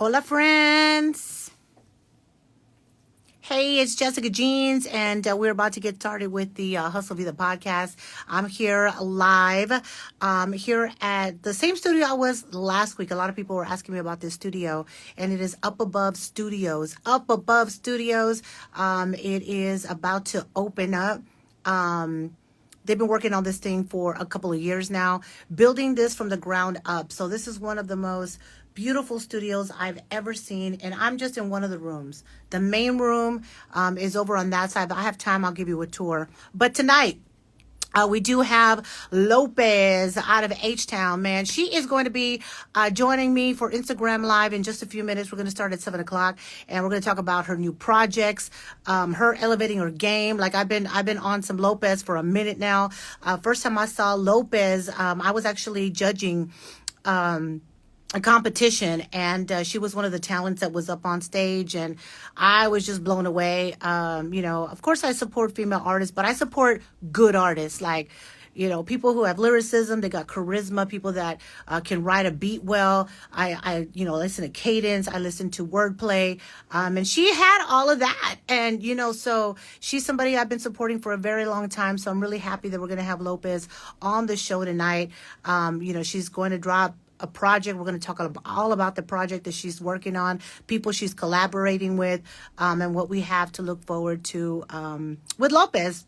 Hola, friends. Hey, it's Jessica Jeans, and we're about to get started with the Hustle Vida podcast. I'm here live, here at the same studio I was last week. A lot of people were asking me about this studio, and it is Up Above Studios. Up Above Studios. It is about to open up. They've been working on this thing for a couple of years now, building this from the ground up. So this is one of the most beautiful studios I've ever seen, and I'm just in one of the rooms. The main room is over on that side. If I have time, I'll give you a tour. But tonight, we do have Lopez out of H-Town, man. She is going to be joining me for Instagram Live in just a few minutes. We're going to start at 7 o'clock, and we're going to talk about her new projects, her elevating her game. Like I've been on some Lopez for a minute now. First time I saw Lopez, I was actually judging a competition, and she was one of the talents that was up on stage, and I was just blown away. Of course I support female artists, but I support good artists, like people who have lyricism, they got charisma, people that can write a beat well. I listen to cadence, I listen to wordplay, and she had all of that. And so she's somebody I've been supporting for a very long time, so I'm really happy that we're going to have Lopez on the show tonight. She's going to drop a project. We're going to talk all about the project that she's working on, people she's collaborating with, and what we have to look forward to with Lopez.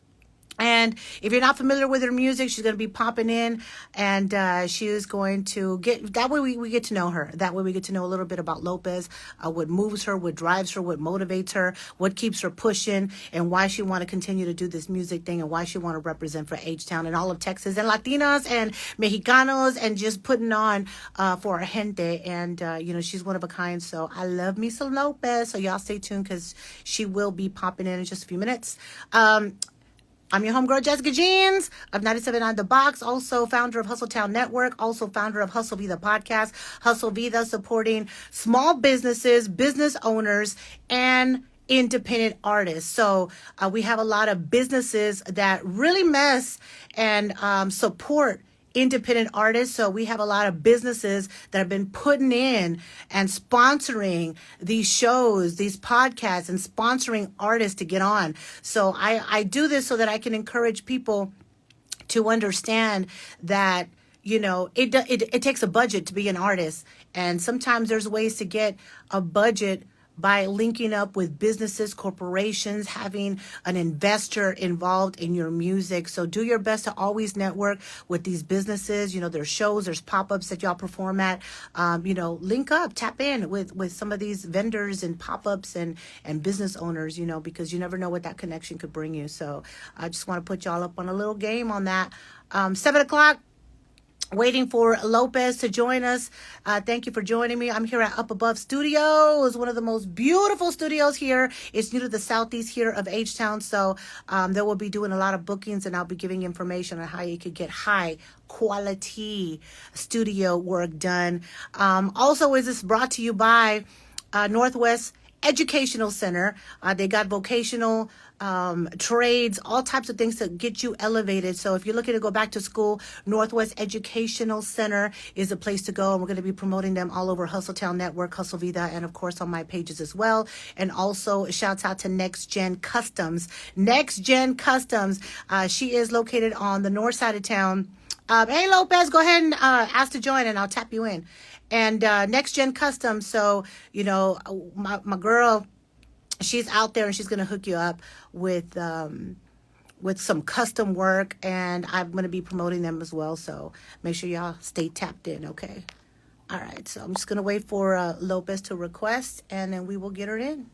And if you're not familiar with her music, she's going to be popping in, and she is going to get, that way we get to know her. That way we get to know a little bit about Lopez, what moves her, what drives her, what motivates her, what keeps her pushing, and why she want to continue to do this music thing, and why she want to represent for H-Town and all of Texas, and Latinas and Mexicanos, and just putting on for our gente. And, she's one of a kind. So I love me some Lopez. So y'all stay tuned, because she will be popping in just a few minutes. I'm your homegirl, Jessica Jeans of 97 on the Box, also founder of Hustletown Network, also founder of Hustle Vida Podcast. Hustle Vida supporting small businesses, business owners, and independent artists. So we have a lot of businesses that really mess and support independent artists. So we have a lot of businesses that have been putting in and sponsoring these shows, these podcasts, and sponsoring artists to get on. So I do this so that I can encourage people to understand that it takes a budget to be an artist, and sometimes there's ways to get a budget by linking up with businesses, corporations, having an investor involved in your music. So do your best to always network with these businesses. There's shows, there's pop-ups that y'all perform at. Link up, tap in with some of these vendors and pop-ups and business owners, because you never know what that connection could bring you. So I just want to put y'all up on a little game on that. 7 o'clock. Waiting for Lopez to join us. Thank you for joining me. I'm here at Up Above Studios, one of the most beautiful studios here. It's new to the southeast here of H-Town, so they will be doing a lot of bookings, and I'll be giving information on how you could get high quality studio work done. Also, is this brought to you by Northwest Educational Center. They got vocational trades, all types of things to get you elevated. So if you're looking to go back to school, Northwest Educational Center is a place to go. And we're going to be promoting them all over Hustletown Network, Hustle Vida, and of course on my pages as well. And also shouts out to Next Gen Customs. Next Gen Customs. She is located on the north side of town. Hey, Lopez, go ahead and ask to join, and I'll tap you in. And Next Gen Customs. So, my girl, she's out there, and she's going to hook you up with some custom work, and I'm going to be promoting them as well. So make sure y'all stay tapped in, okay? All right, so I'm just going to wait for Lopez to request, and then we will get her in.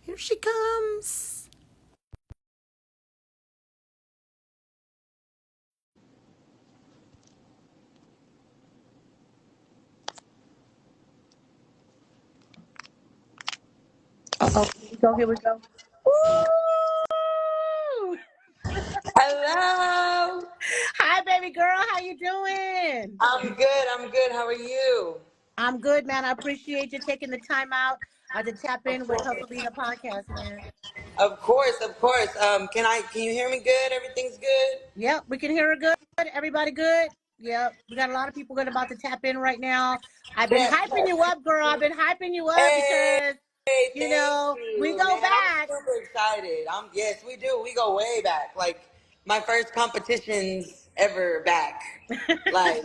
Here she comes. Uh-oh, here we go. Woo! Hello. Hi, baby girl. How you doing? I'm good. I'm good. How are you? I'm good, man. I appreciate you taking the time out to tap Of in with course. Hustle Vida Podcast, man. Of course. Of course. Can you hear me good? Everything's good? Yep, we can hear her good. Everybody good? Yep. We got a lot of people going about to tap in right now. I've been Yes, hyping you yes. up, girl. I've been hyping you up Hey, because, thank we you, go man. I'm back. super excited. Yes, we do. We go way back. Like my first competitions ever back. Like,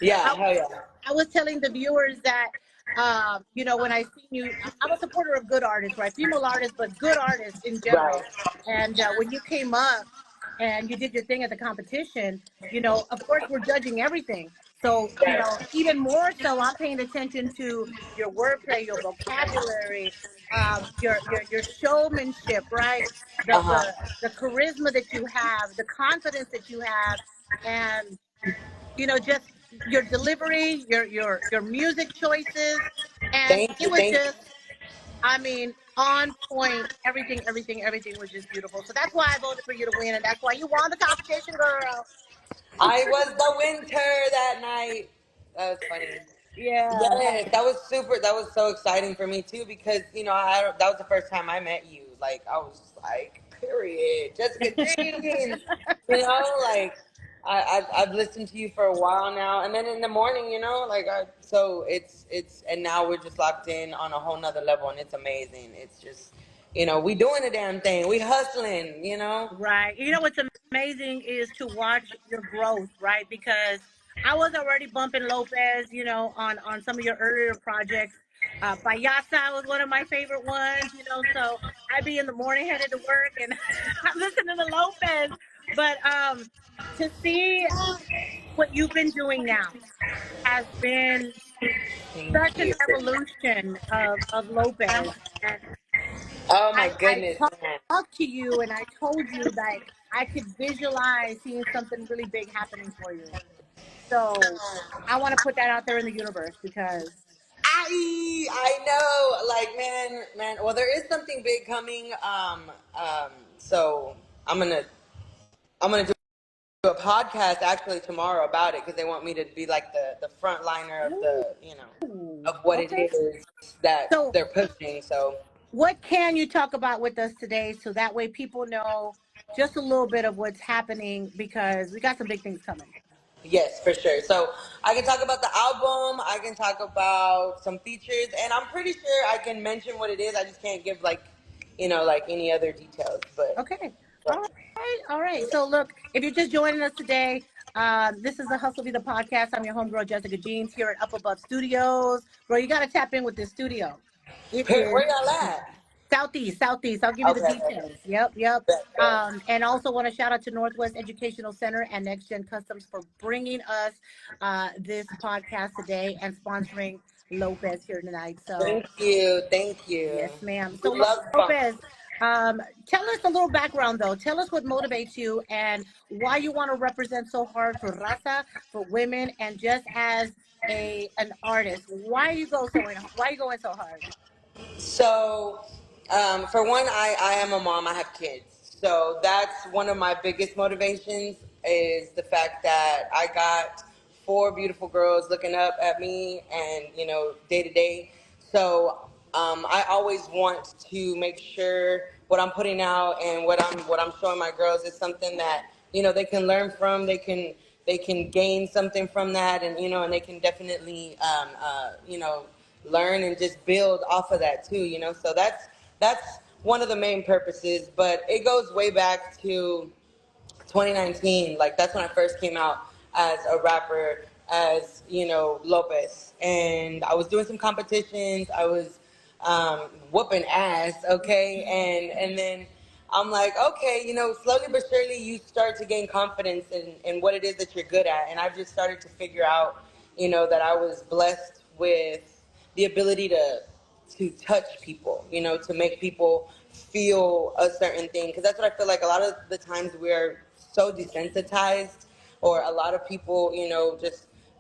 yeah, I, hell yeah. I was telling the viewers that, when I seen you, I'm a supporter of good artists, right? Female artists, but good artists in Right. general. And when you came up and you did your thing at the competition, of course, we're judging everything. So, Right. even more so, I'm paying attention to your wordplay, your vocabulary, your showmanship, right? Uh The, huh. the, the charisma that you have, the confidence that you have, and just your delivery, your music choices, and Thank it you. was Thank you. just, I mean, on point. Everything was just beautiful. So that's why I voted for you to win, and that's why you won the competition, girl. I was the winter that night. That was funny. Yeah. Yes, that was super. That was so exciting for me too because that was the first time I met you. Like I was just like, period, Jessica Jeans. Like I've listened to you for a while now, and then in the morning, so it's and now we're just locked in on a whole nother level, and it's amazing. It's just we doing the damn thing, we hustling. Right. What's amazing is to watch your growth, right? Because I was already bumping Lopez, on some of your earlier projects. Payasa was one of my favorite ones, so I'd be in the morning headed to work and I'm listening to Lopez. But to see what you've been doing now has been such Thank an you. evolution of Lopez. And Oh my I goodness, man. talked to you and I told you that I could visualize seeing something really big happening for you. So I want to put that out there in the universe because I know, like man. Well, there is something big coming. So I'm gonna I'm gonna do a podcast actually tomorrow about it because they want me to be like the front liner of ooh, of what it okay. is that So they're pushing. So what can you talk about with us today so that way people know just a little bit of what's happening because we got some big things coming. yes, for sure. So I can talk about the album. I can talk about some features, and I'm pretty sure I can mention what it is. I just can't give like any other details. Okay. All But right. All right. So, look, if you're just joining us today, this is the Hustle Vida podcast. I'm your homegirl, Jessica Jeans, here at Up Above Studios. Bro, you got to tap in with this studio. It is where y'all at? Southeast, Southeast. I'll give you the Okay, okay. details. Yep, yep. Bet, bet. And also want to shout out to Northwest Educational Center and Next Gen Customs for bringing us this podcast today and sponsoring Lopez here tonight. So, Thank you. Thank you. yes, ma'am. We So, love fun. Lopez, tell us a little background, though. Tell us what motivates you and why you want to represent so hard for Raza, for women, and just as an artist. Why are you going so hard? So, for one, I am a mom. I have kids. So that's one of my biggest motivations is the fact that I got four beautiful girls looking up at me and, day to day. So, I always want to make sure what I'm putting out and what I'm showing my girls is something that, they can learn from. They can gain something from that, and they can definitely, learn and just build off of that too. So that's one of the main purposes. But it goes way back to 2019. Like that's when I first came out as a rapper, as Lopez, and I was doing some competitions. I was whooping ass, okay, and then I'm like, okay, slowly but surely you start to gain confidence in what it is that you're good at, and I've just started to figure out, that I was blessed with the ability to touch people, to make people feel a certain thing. Because that's what I feel like a lot of the times we're so desensitized, or a lot of people,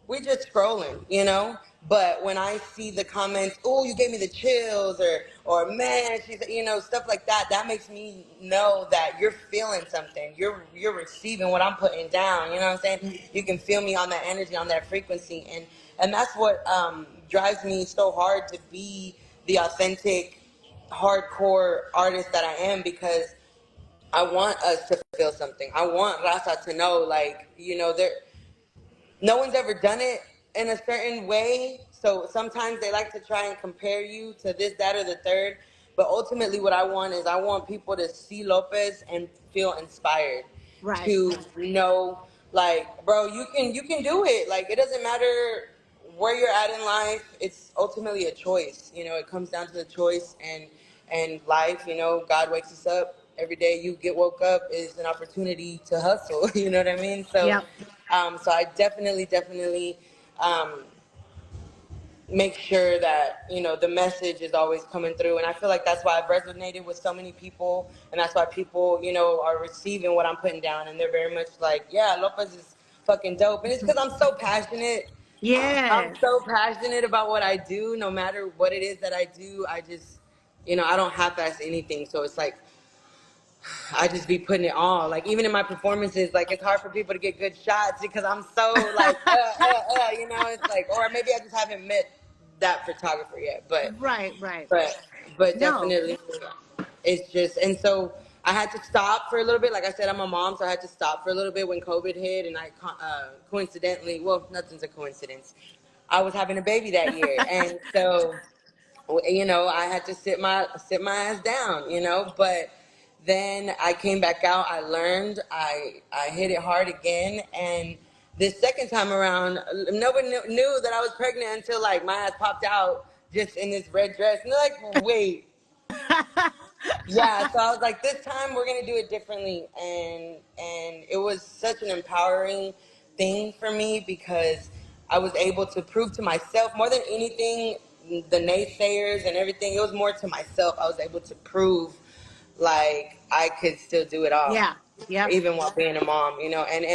we're just scrolling, But when I see the comments, oh, you gave me the chills, or man, she's, stuff like that, that makes me know that you're feeling something. You're receiving what I'm putting down. You know what I'm saying? You can feel me on that energy, on that frequency, and that's what drives me so hard to be the authentic, hardcore artist that I am, because I want us to feel something. I want Raza to know, like, no one's ever done it in a certain way. So sometimes they like to try and compare you to this, that, or the third. But ultimately, what I want is I want people to see Lopez and feel inspired Right. to know, like, bro, you can do it. Like, it doesn't matter where you're at in life. It's ultimately a choice. It comes down to the choice and life. God wakes us up every day. You get woke up is an opportunity to hustle. You know what I mean? So, Yep. so I definitely um, make sure that the message is always coming through, and I feel like that's why I've resonated with so many people, and that's why people are receiving what I'm putting down, and they're very much like, yeah, Lopez is fucking dope, and it's because I'm so passionate. I'm Yes. so passionate about what I do. No matter what it is that I do, I just I don't half-ass anything. So it's like I just be putting it all. Like, even in my performances, like, it's hard for people to get good shots because I'm so like, it's like, or maybe I just haven't met that photographer yet. But, Right, right. but, but No. definitely, it's just, and so I had to stop for a little bit. Like I said, I'm a mom, so I had to stop for a little bit when COVID hit, and I coincidentally, well, nothing's a coincidence. I was having a baby that year, and so I had to sit my ass down, but then I came back out. I learned. I hit it hard again, and this second time around, nobody knew that I was pregnant until like my ass popped out just in this red dress, and they're like, "Wait." Yeah, so I was like, this time we're gonna do it differently, and it was such an empowering thing for me because I was able to prove to myself more than anything, the naysayers and everything. It was more to myself. I was able to prove like I could still do it all, Yeah. Yep. even while being a mom, and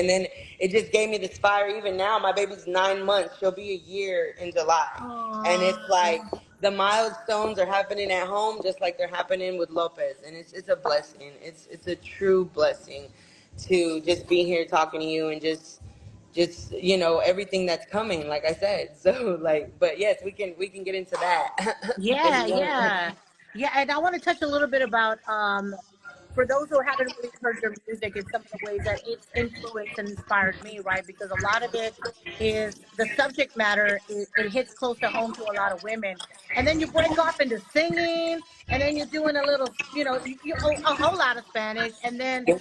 then it just gave me this fire. Even now, my baby's 9 months. She'll be a year in July, and it's like Oh. the milestones are happening at home, just like they're happening with Lopez, and it's a blessing. It's a true blessing to just be here talking to you and just everything that's coming. Like I said, so like, but yes, we can get into that if Yeah, you want. yeah. Yeah, and I want to touch a little bit about for those who haven't really heard your music and some of the ways that it's influenced and inspired me, right? Because a lot of it is the subject matter, it hits close to home to a lot of women. And then you break off into singing, and then you're doing a little, a whole lot of Spanish, and then Yes.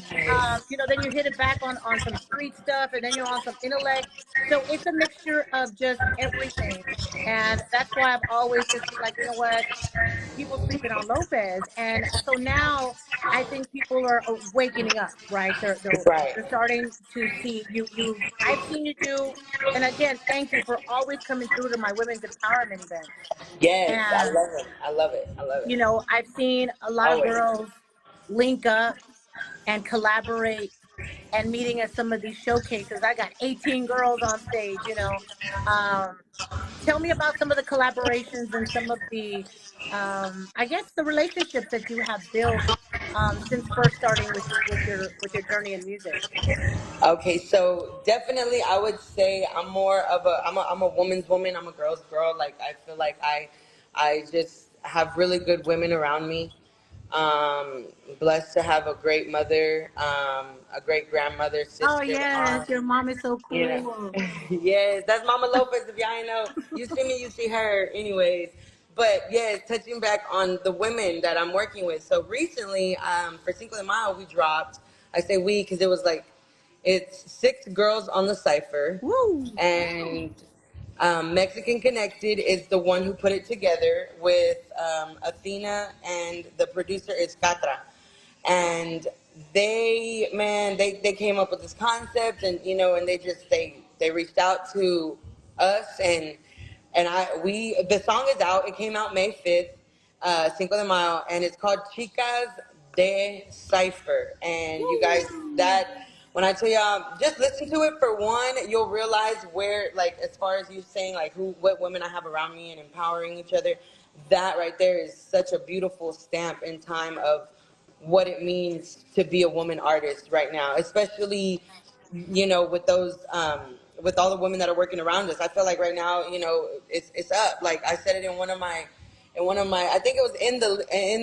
then you hit it back on some street stuff, and then you're on some intellect. So it's a mixture of just everything. And that's why I've always just been like, you know what? People sleeping on Lopez. And so now I think people are waking up, right? Right. They're starting to see I've seen you do, and again, thank you for always coming through to my women's empowerment events. Yes, I And, love it. I love it. I love it. I've seen a lot of Always. girls link up and collaborate and meeting at some of these showcases. I got 18 girls on stage. Um, Tell me about some of the collaborations and some of the, I guess, the relationships that you have built since first starting with your journey in music. Okay, so definitely I would say I'm a woman's woman. I'm a girl's girl. Like, I feel like I just have really good women around me. Blessed to have a great mother, a great grandmother, Oh sister, yes, aunt. your mom is so You know, cool. yes, that's Mama Lopez. If y'all ain't know, you see me, you see her. Anyways, but yes, touching back on the women that I'm working with. So recently, for Cinco de Mayo, we dropped. I say we because it was like it's 6 girls on the cipher, Woo! and Mexican Connected is the one who put it together with Athena, and the producer is Catra. And they came up with this concept, and they reached out to us, and the song is out. It came out May 5th, Cinco de Mayo, and it's called Chicas de Cipher. And you guys, Woo! that when I tell y'all, just listen to it for one, you'll realize where, like, as far as you saying, like, what women I have around me and empowering each other, that right there is such a beautiful stamp in time of what it means to be a woman artist right now, especially, with those, with all the women that are working around us. I feel like right now, it's up. Like I said it in one of my And one of my, I think it was in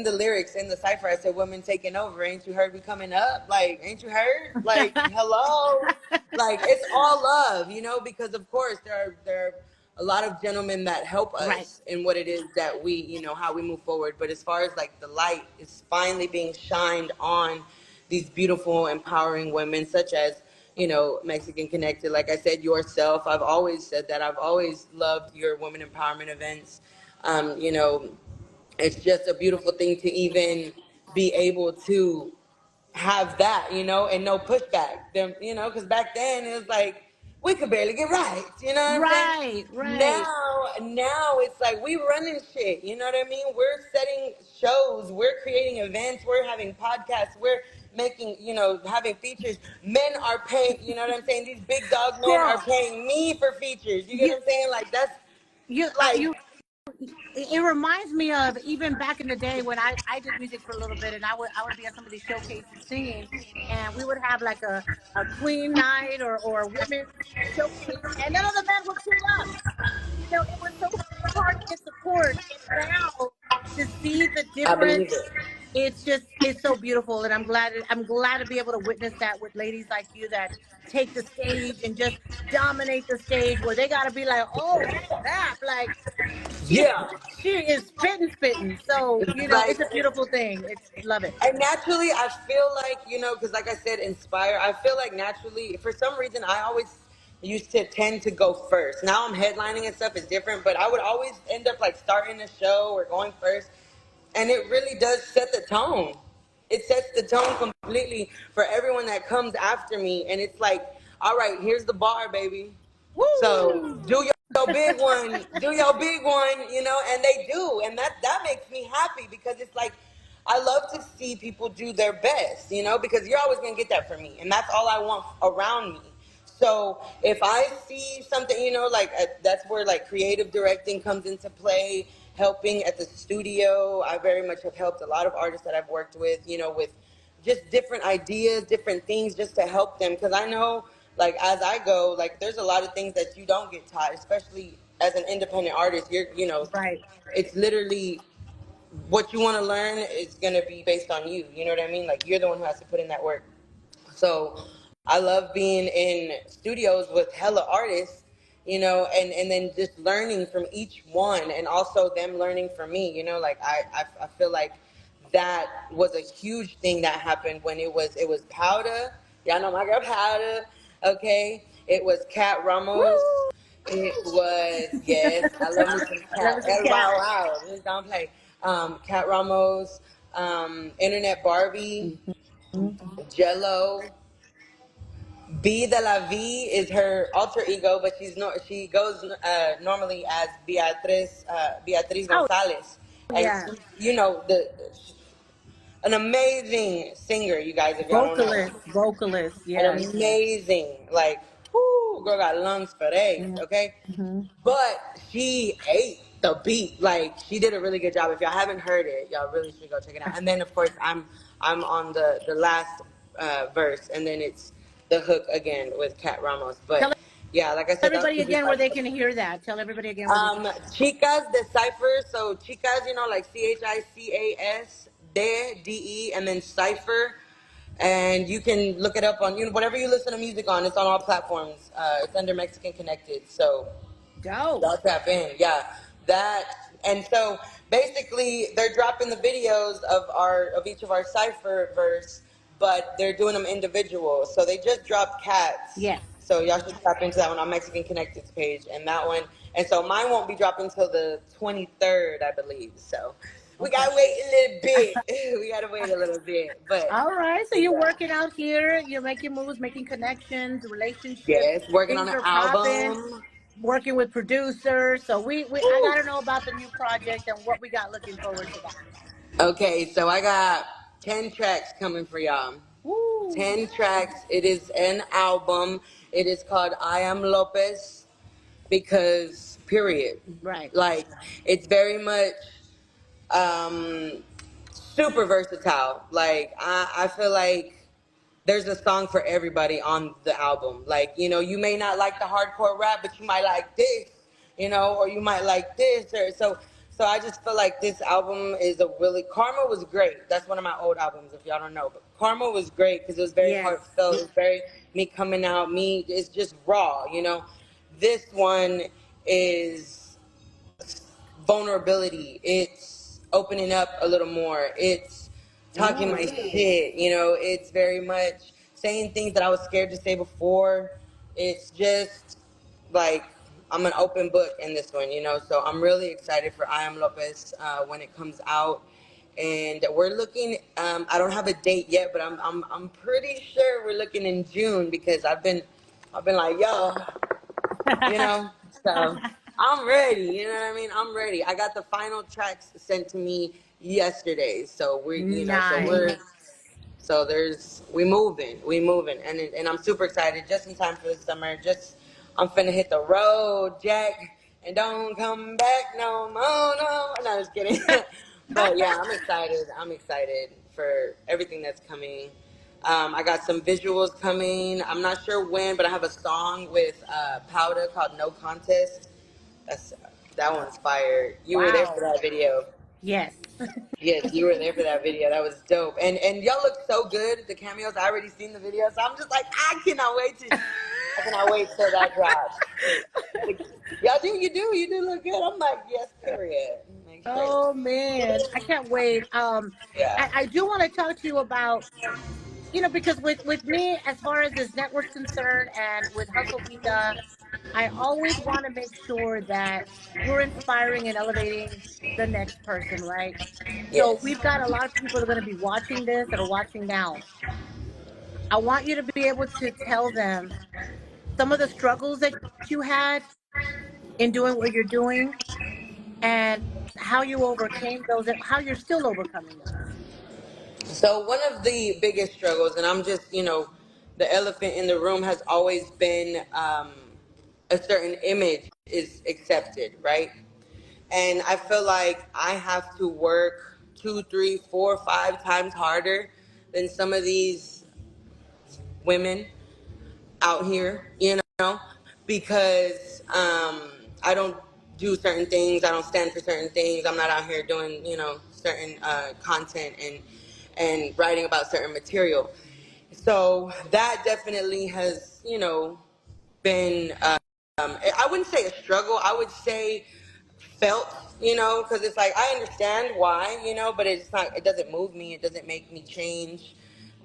the lyrics in the cipher. I said, "Women taking over. Ain't you heard we coming up? Like, ain't you heard? Like, hello." Like, it's all love, you know, because of course there are a lot of gentlemen that help Right. us in what it is that we, you know, how we move forward. But as far as like the light is finally being shined on these beautiful, empowering women, such as, you know, Mexican Connected, like I said, yourself. I've always said that. I've always loved your women empowerment events. You know, it's just a beautiful thing to even be able to have that, you know, and no pushback. Them, you know, because back then it was like we could barely get right. You know what I'm saying? Right, right. Now it's like we running shit. You know what I mean? We're setting shows, we're creating events, we're having podcasts, we're making, you know, having features. Men are paying. You know what I'm saying? These big dog men are Girl, paying me for features. You get you what I'm saying? Like that's you like you it reminds me of even back in the day when I did music for a little bit, and I would be at some of these showcases singing, and we would have like a queen night or a women's showcase, and none of the men would pull up. You know, it was so hard to get support, and now to see the I believe difference, it. it's so beautiful, and I'm glad to be able to witness that with ladies like you that take the stage and just dominate the stage where they got to be like, oh snap, like she Yeah. she is spitting. So Like it's a beautiful thing. It's love it. and naturally, I feel like, you know, because like I said, inspire. I feel like naturally, for some reason, I always used to tend to go first. Now I'm headlining and stuff is different, but I would always end up like starting a show or going first, and it really does set the tone. It sets the tone completely for everyone that comes after me, and it's like, all right, here's the bar, baby. So Woo! your big one, do your big one, you know, and they do, and that makes me happy because it's like I love to see people do their best, you know, because you're always gonna get that from me, and that's all I want around me. So if I see something, you know, like that's where like creative directing comes into play, helping at the studio. I very much have helped a lot of artists that I've worked with, you know, with just different ideas, different things just to help them. Because I know, like, as I go, like, there's a lot of things that you don't get taught, especially as an independent artist. You're, you know, Right. it's literally what you want to learn is going to be based on you. You know what I mean? Like, you're the one who has to put in that work. So I love being in studios with hella artists, you know, and then just learning from each one and also them learning from me, you know, like I feel like that was a huge thing that happened when it was Powder. Y'all know my girl Powder, okay? It was Cat Ramos. Woo! It was, yes, I love me some Love Cat. me some Wow, cat. wow, just don't play. Cat Ramos, Internet Barbie, Jello. Vida la V is her alter ego, but she goes normally as Beatriz Oh Gonzalez, and yeah, you know an amazing singer. You guys, if y'all don't know, vocalist. an Yes. amazing like, whoo, girl got lungs for days. Okay, Mm-hmm. but she ate the beat. Like she did a really good job. If y'all haven't heard it, y'all really should go check it out. And then of course I'm on the last verse, and then it's the hook again with Cat Ramos. Tell But yeah, like I said, that everybody was again where like they can hear that. Tell everybody again where they can. Chicas de Cipher. So Chicas, you know, like Chicas, de, and then Cipher. And you can look it up on, you know, whatever you listen to music on. It's on all platforms. It's under Mexican Connected. So Go. y'all tap in, yeah. That and so basically they're dropping the videos of each of our cipher verse, but they're doing them individual. So they just dropped Cats. Yes. So y'all should tap into that one on Mexican Connected's page and that one. And so mine won't be dropping until the 23rd, I believe. So we Okay. gotta wait a little bit. We gotta wait a little bit, but All right. So you're yeah. working out here. You're making moves, making connections, relationships. Yes, working on Things an are popping. album. Working with producers. So we I got to know about the new project and what we got looking forward to that. Okay, so I got 10 tracks coming for y'all. Woo. 10 tracks. It is an album. It is called I Am Lopez because, period. Right. Like, it's very much um, super versatile. Like, I feel like there's a song for everybody on the album. Like, you know, you may not like the hardcore rap, but you might like this, you know, or you might like this. Or So I just feel like this album is a really, Karma was great. That's one of my old albums, if y'all don't know. But Karma was great because it was very Yes. heartfelt. It was very me coming out. Me, it's just raw, This one is vulnerability. It's opening up a little more. It's talking my Ooh. shit. It's very much saying things that I was scared to say before. It's just like I'm an open book in this one. So I'm really excited for I Am Lopez when it comes out. And we're looking. I don't have a date yet, but I'm pretty sure we're looking in June because I've been like, yo, you know. So I'm ready. You know what I mean? I'm ready. I got the final tracks sent to me yesterday, so Nice. we moving, and I'm super excited. Just in time for the summer. Just I'm finna hit the road, Jack, and don't come back no more. No, just kidding. But yeah, I'm excited. I'm excited for everything that's coming. I got some visuals coming. I'm not sure when, but I have a song with Powder called "No Contest." That's that one's fire. You were there for Wow. that video. Yes. Yes, you were there for that video. That was dope. And y'all look so good. The cameos. I already seen the video, so I'm just like, I cannot wait till that drops. Y'all you do look good. I'm like, yes, period. Make sure. Oh man, I can't wait. Yeah. I do want to talk to you about, because with me, as far as this network's concerned, and with Hustle Vida, I always want to make sure that we're inspiring and elevating the next person, right? So Yes. we've got a lot of people that are going to be watching this, that are watching now. I want you to be able to tell them some of the struggles that you had in doing what you're doing, and how you overcame those, and how you're still overcoming those. So one of the biggest struggles, and I'm just, the elephant in the room has always been a certain image is accepted, right? And I feel like I have to work 2, 3, 4, 5 times harder than some of these women out here, because I don't do certain things. I don't stand for certain things. I'm not out here doing, certain content and writing about certain material. So that definitely has, been, I wouldn't say a struggle. I would say felt, because it's like I understand why, but it's not. It doesn't move me. It doesn't make me change,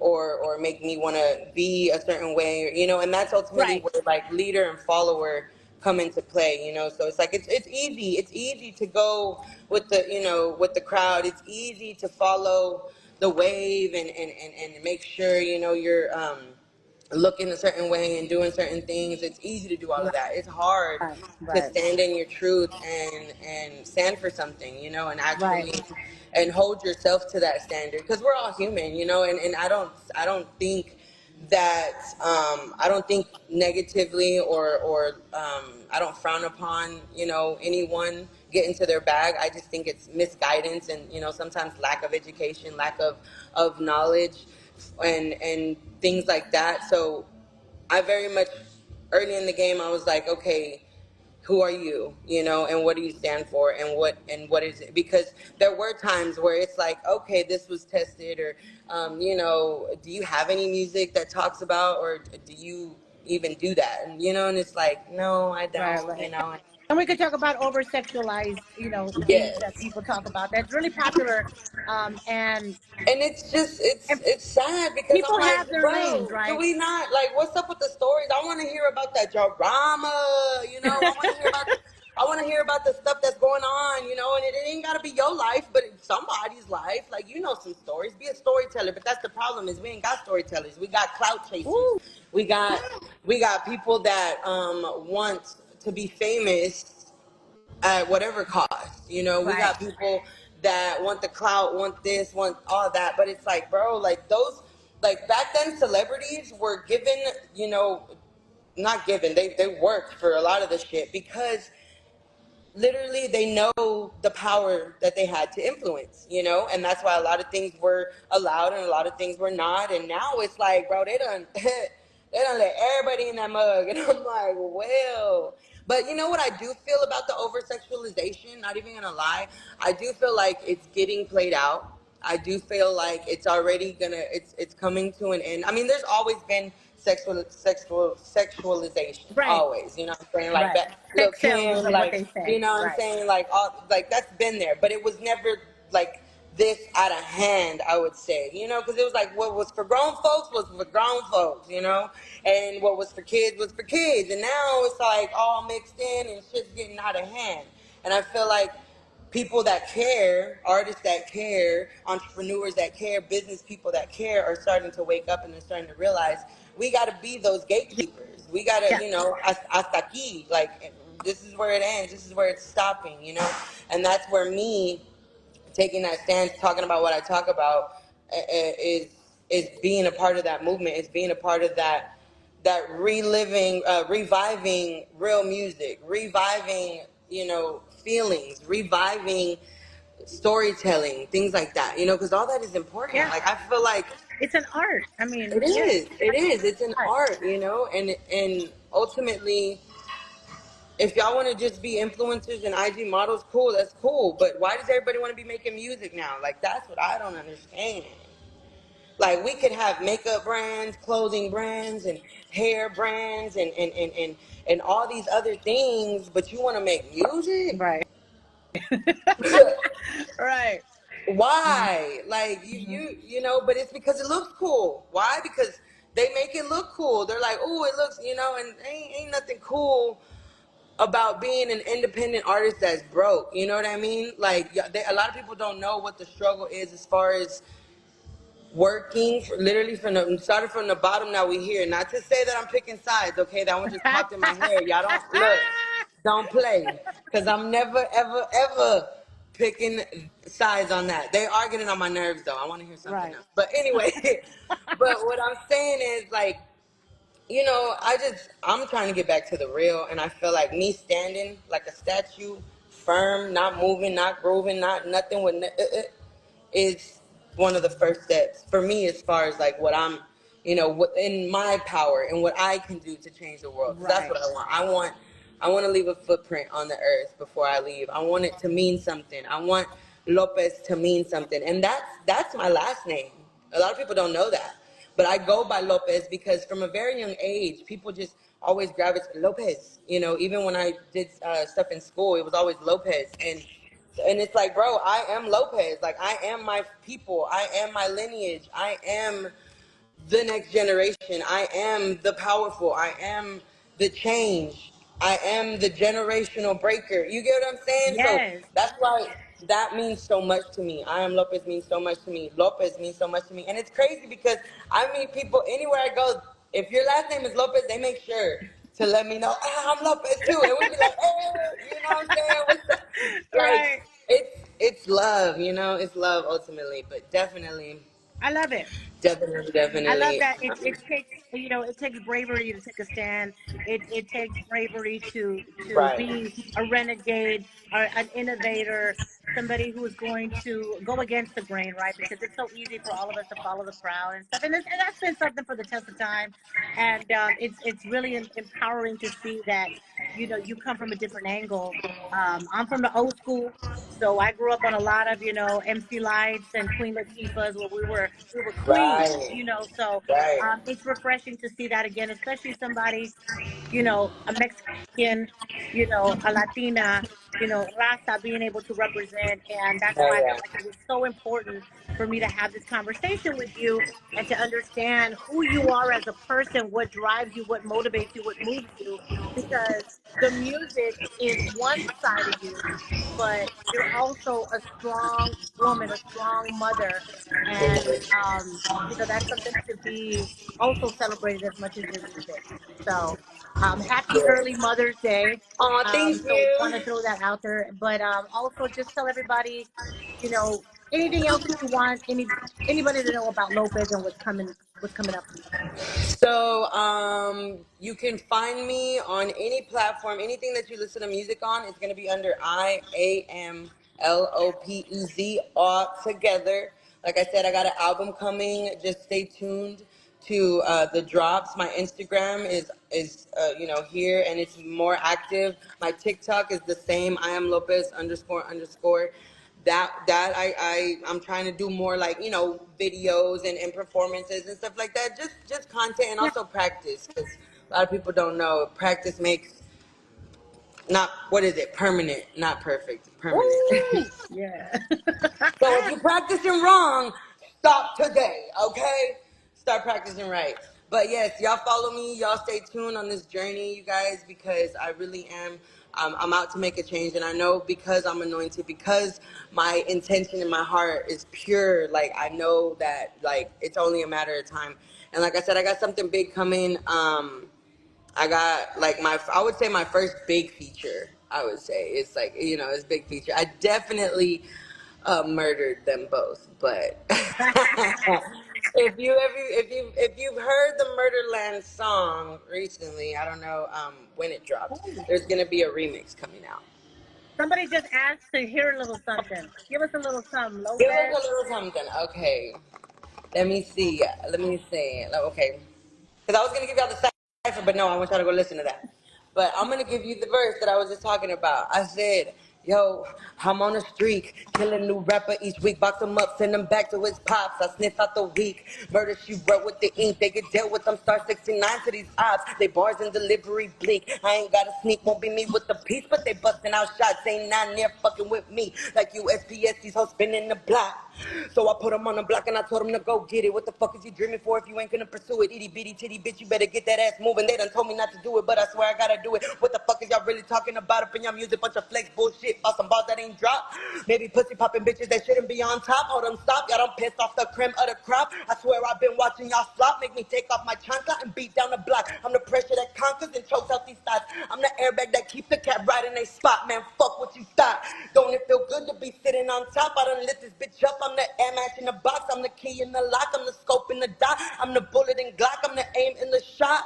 or make me want to be a certain way, And that's ultimately Right. where like leader and follower come into play, So it's like it's easy. It's easy to go with the crowd. It's easy to follow the wave and make sure you're looking a certain way and doing certain things. It's easy to do all of that. It's hard Right. to Right. stand in your truth and stand for something, and Right. actually and hold yourself to that standard, because we're all human, and I don't think that I don't think negatively, or I don't frown upon anyone getting to their bag. I just think it's misguidance and sometimes lack of education, lack of knowledge, and things like that. So I very much, early in the game, I was like, okay, who are you, and what do you stand for, and what is it? Because there were times where it's like, okay, this was tested, or do you have any music that talks about, or do you even do that? And it's like, no, I Right. don't. Right. And we could talk about over sexualized, things that Yes. people talk about. That's really popular. And And it's just and it's sad because I'm people have like, their lanes, bro, do right? we not, like, what's up with the stories? I want to hear about that drama, I want to hear about the stuff that's going on, and it ain't got to be your life, but it's somebody's life. Like, some stories. Be a storyteller, but that's the problem, is we ain't got storytellers. We got clout chasers. Ooh. We got people that want to be famous at whatever cost. We Right. got people that want the clout, want this, want all that. But it's like, bro, like those, like back then, celebrities were given, not given, they worked for a lot of the shit because literally they know the power that they had to influence, and that's why a lot of things were allowed and a lot of things were not. And now it's like, bro, they done they done let everybody in that mug, and I'm like, well, But you know what I do feel about the over sexualization? Not even gonna lie, I do feel like it's getting played out. I do feel like it's already gonna it's coming to an end. I mean, there's always been sexualization, Right. always. You know what I'm saying? Like Right. that, Lil Sex sells is Kim, what like they you say. know what I'm Right. saying? Like all like that's been there, but it was never like this out of hand, I would say, you know, because it was like what was for grown folks was for grown folks, you know, and what was for kids was for kids, and now it's like all mixed in and shit's getting out of hand. And I feel like people that care, artists that care, entrepreneurs that care, business people that care are starting to wake up and they're starting to realize we got to be those gatekeepers. We got to, Yeah. you know, hasta aquí, like this is where it ends, this is where it's stopping, you know, and that's where me taking that stance, talking about what I talk about, is being a part of that movement, is being a part of that reliving, reviving real music, reviving feelings, reviving storytelling, things like that. You know, because all that is important. Yeah. Like I feel like It's an art. I mean, it yeah, is. It is. It's an art. art. You know, and ultimately if y'all want to just be influencers and IG models, cool, that's cool. But why does everybody want to be making music now? Like, that's what I don't understand. Like, we could have makeup brands, clothing brands, and hair brands, and all these other things, but you want to make music? Right. Right. Why? Like, Mhm. you know, but it's because it looks cool. Why? Because they make it look cool. They're like, oh, it looks, you know, and ain't nothing cool about being an independent artist that's broke. You know what I mean? Like a lot of people don't know what the struggle is as far as working literally from the started from the bottom. Now we here. Not to say that I'm picking sides. Okay, that one just popped in my head. Y'all don't look, don't play, because I'm never ever ever picking sides on that. They are getting on my nerves though. I want to hear something Right. else. But anyway, but what I'm saying is like, you know, I'm trying to get back to the real, and I feel like me standing like a statue, firm, not moving, not grooving, not nothing with, is one of the first steps for me as far as like what I'm, you know, what in my power and what I can do to change the world. Because that's Right. what I want. I want to leave a footprint on the earth before I leave. I want it to mean something. I want Lopez to mean something, and that's my last name. A lot of people don't know that. But I go by Lopez because from a very young age, people just always gravitate Lopez. You know, even when I did stuff in school, it was always Lopez. And it's like, bro, I am Lopez. Like, I am my people. I am my lineage. I am the next generation. I am the powerful. I am the change. I am the generational breaker. You get what I'm saying? So Yes. that's why that means so much to me. I am Lopez means so much to me. Lopez means so much to me. And it's crazy because I meet people anywhere I go. If your last name is Lopez, they make sure to let me know, ah, I'm Lopez too. And we be like, hey, you know what I'm saying? What's up? Like, Right. it's love, you know? It's love ultimately. But definitely, I love it. definitely, I love definitely. that it takes, it takes bravery to take a stand. It takes bravery to Right. be a renegade or an innovator, somebody who is going to go against the grain, right? Because it's so easy for all of us to follow the crowd and stuff, and that's been something for the test of time. And it's really empowering to see that you come from a different angle. I'm from the old school. So I grew up on a lot of, MC Lights and Queen Latifah's where we were queens, Right. so Right. it's refreshing to see that again, especially somebody, a Mexican, a Latina, Raza being able to represent. And that's Hell why I felt yeah. like it was so important for me to have this conversation with you and to understand who you are as a person, what drives you, what motivates you, what moves you, because the music is one side of you, but you're also a strong woman, a strong mother, and that's something to be also celebrated as much as your music. So, happy early Mother's Day. Oh, thank So want you. to throw that out there, but also just tell everybody, you know, anything else that you want anybody to know about Lopez and what's coming up for you. So, you can find me on any platform. Anything that you listen to music on is going to be under IAMLOPEZ all together. Like I said, I got an album coming. Just stay tuned to the drops. My Instagram is here, and it's more active. My TikTok is the same. I am Lopez __. I'm trying to do more, like, videos and performances and stuff like that. Just content, and Yeah. also practice, because a lot of people don't know practice makes, not, what is it, permanent, not perfect, permanent. Ooh, yeah. So if you're practicing wrong, stop today, okay? Start practicing right. But yes, y'all follow me. Y'all stay tuned on this journey, you guys, because I really am. I'm out to make a change, and I know, because I'm anointed, because my intention in my heart is pure. Like, I know that, like, it's only a matter of time. And like I said, I got something big coming. I got, like, I would say my first big feature. I would say it's like, it's big feature. I definitely murdered them both, but if you've heard the Murderland song recently, I don't know when it dropped. There's gonna be a remix coming out. Somebody just asked to hear a little something. Give us a little something, Give us Lopez. a little something, okay? Let me see. Let me see. Okay. Because I was going to give y'all the cipher, but no, I want y'all to go listen to that. But I'm going to give you the verse that I was just talking about. I said, yo, I'm on a streak, kill a new rapper each week, box him up, send him back to his pops. I sniff out the week, murder she wrote with the ink. They get dealt with them, star 69 to these ops. They bars and delivery bleak. I ain't got to sneak, won't be me with the piece, but they busting out shots. Ain't not near fucking with me. Like USPS, these hoes spinning the block. So I put him on the block and I told him to go get it. What the fuck is you dreaming for if you ain't gonna pursue it? Itty bitty titty bitch, you better get that ass moving. They done told me not to do it, but I swear I gotta do it. What the fuck is y'all really talking about up in y'all music? Bunch of flex bullshit, about some balls that ain't dropped. Maybe pussy popping bitches that shouldn't be on top. Hold them, stop, y'all done pissed off the creme of the crop. I swear I've been watching y'all flop. Make me take off my chancla and beat down the block. I'm the pressure that conquers and chokes out these thoughts. I'm the airbag that keeps the cat right in they spot. Man, fuck what you thought. Don't it feel good to be sitting on top? I done lit this bitch up. I'm the air match in the box. I'm the key in the lock. I'm the scope in the dot. I'm the bullet in Glock. I'm the aim in the shot.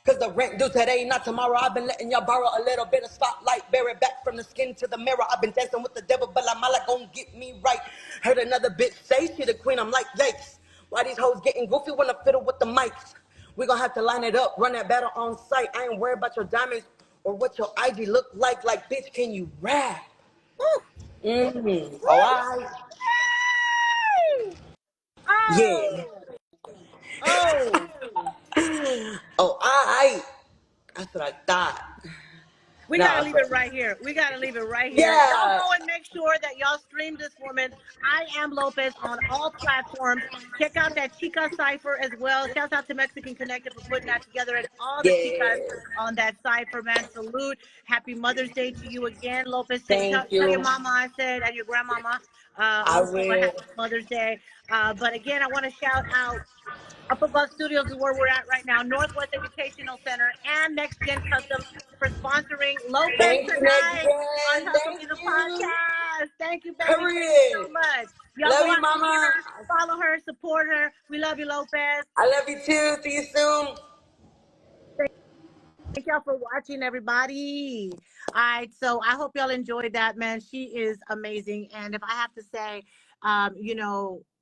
Cause the rent due today, not tomorrow. I've been letting y'all borrow a little bit of spotlight. Bear it back from the skin to the mirror. I've been dancing with the devil, but La Mala gon' get me right. Heard another bitch say she the queen. I'm like, yikes. Why these hoes getting goofy when I fiddle with the mics? We gon' have to line it up, run that battle on site. I ain't worried about your diamonds or what your IG look like. Like, bitch, can you rap? Woo, Mm-hmm. Oh, woo. I. Yeah. Oh, oh. Oh, I. That's what I thought. We got to Nah, leave but it right here. We got to leave it right here. Y'all yeah. go and make sure that y'all stream this woman. I am Lopez on all platforms. Check out that Chica Cipher as well. Shout out to Mexican Connected for putting that together and all the chicas Yeah. on that cipher, man. Salute. Happy Mother's Day to you again, Lopez. Tell, Thank tell your you. mama I said, and your grandmama I also a will. happy Mother's Day. But again, I want to shout out up Above Studios is where we're at right now. Northwest Educational Center and Next Gen Customs for sponsoring Lopez Thank you, next tonight on gen. Hustle Thank Be the you. Podcast. Thank you, baby. Thank you so Period. much. Y'all Love go you, out, support mama. her, follow her, support her. We love you, Lopez. I love you too. See you soon. Thank y'all for watching, everybody. All right, so I hope y'all enjoyed that, man. She is amazing. And if I have to say,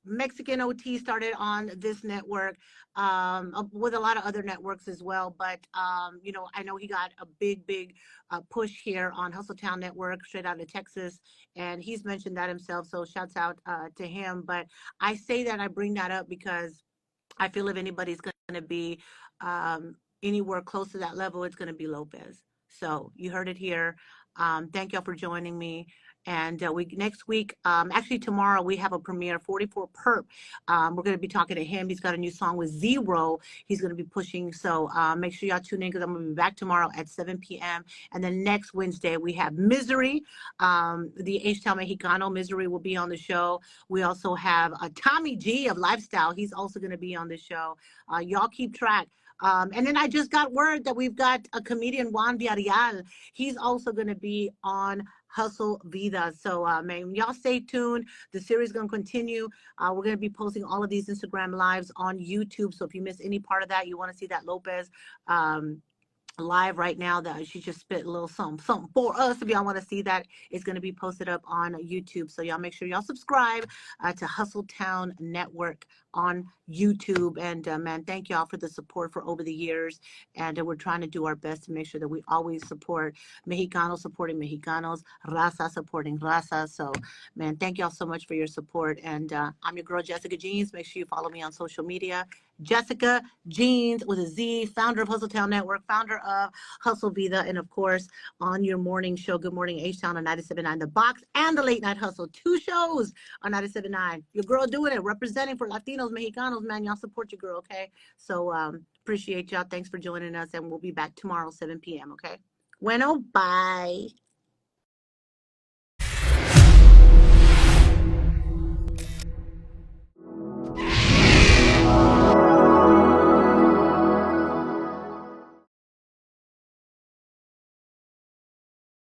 Mexican OT started on this network with a lot of other networks as well. But, I know he got a big push here on Hustletown Network, straight out of Texas. And he's mentioned that himself. So shouts out to him. But I say that, I bring that up because I feel if anybody's going to be um, anywhere close to that level, it's going to be Lopez. So you heard it here. Thank y'all for joining me. And we next week, actually tomorrow, we have a premiere, 44 Perp. We're going to be talking to him. He's got a new song with Zero. He's going to be pushing. So make sure y'all tune in because I'm going to be back tomorrow at 7 p.m. And then next Wednesday, we have Misery. The H-Town Mexicano, Misery will be on the show. We also have Tommy G of Lifestyle. He's also going to be on the show. Y'all keep track. And then I just got word that we've got a comedian, Juan Villarreal. He's also going to be on Hustle Vida. So, man, y'all stay tuned. The series is going to continue. We're going to be posting all of these Instagram lives on YouTube. So if you miss any part of that, you want to see that Lopez live right now that she just spit a little something for us. If y'all want to see that, it's going to be posted up on YouTube. So y'all make sure y'all subscribe to Hustle Town Network on YouTube. And man, thank y'all for the support for over the years. And we're trying to do our best to make sure that we always support Mexicanos supporting Mexicanos, Raza supporting Raza. So man, thank y'all so much for your support. And I'm your girl, Jessica Jeans. Make sure you follow me on social media. Jessica Jeans with a Z, founder of Hustle Town Network, founder of Hustle Vida, and of course on your morning show, Good Morning H-Town on 97.9 The Box and the Late Night Hustle. 2 shows on 97.9. Your girl doing it, representing for Latinos, Mexicanos, man. Y'all support your girl, okay? So appreciate y'all. Thanks for joining us, and we'll be back tomorrow, 7 p.m., okay? Bueno, bye.